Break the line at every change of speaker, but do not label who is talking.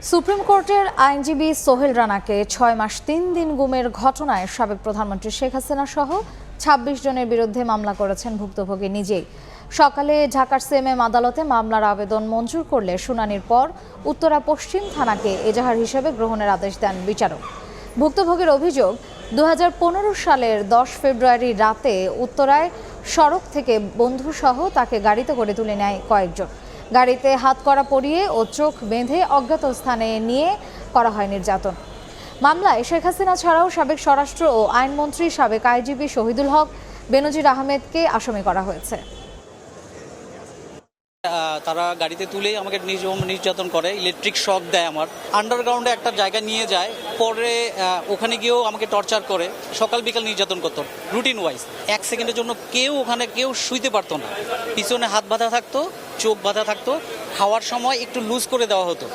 Supreme কোর্টের আইনজীবী সোহেল রানাকে ৬ মাস ৩ দিন গুমের ঘটনায় সাবেক প্রধানমন্ত্রী শেখ হাসিনা সহ ২৬ জনের বিরুদ্ধে মামলা করেছেন ভুক্তভোগী নিজেই। সকালে ঢাকার সিএমএম আদালতে মামলার আবেদন মঞ্জুর করলে শুনানির পর উত্তরা পশ্চিম থানাকে এজাহার হিসেবে গ্রহণের আদেশ দেন বিচারক। ভুক্তভোগীর অভিযোগ, ২০১৫ সালের ১০ ফেব্রুয়ারি রাতে উত্তরায় সড়ক থেকে বন্ধুসহ তাকে গাড়িতে করে তুলে নেয় কয়েকজন। গাড়িতে হাত কড়া পরিয়ে ও চোখ বেঁধে অজ্ঞাত স্থানে নিয়ে করা হয় নির্যাতন। মামলায় শেখ হাসিনা ছাড়াও সাবেক স্বরাষ্ট্র ও আইনমন্ত্রী, সাবেক আইজিপি শহীদুল হক, বেনজির আহমেদকে আসামি করা হয়েছে।
তারা গাড়িতে তুলেই আমাকে নির্যাতন করে, ইলেকট্রিক শক দেয়, আমার আন্ডারগ্রাউন্ডে একটা জায়গা নিয়ে যায়, পরে ওখানে গিয়েও আমাকে টর্চার করে, সকাল বিকাল নির্যাতন করতো রুটিন ওয়াইজ। 1 সেকেন্ডের জন্য ওখানে কেউ শুইতে পারতো না, পিছনে হাত বাঁধা থাকতো, চোখ বাঁধা থাকতো, খাওয়ার সময় একটু লুজ করে দেওয়া হতো।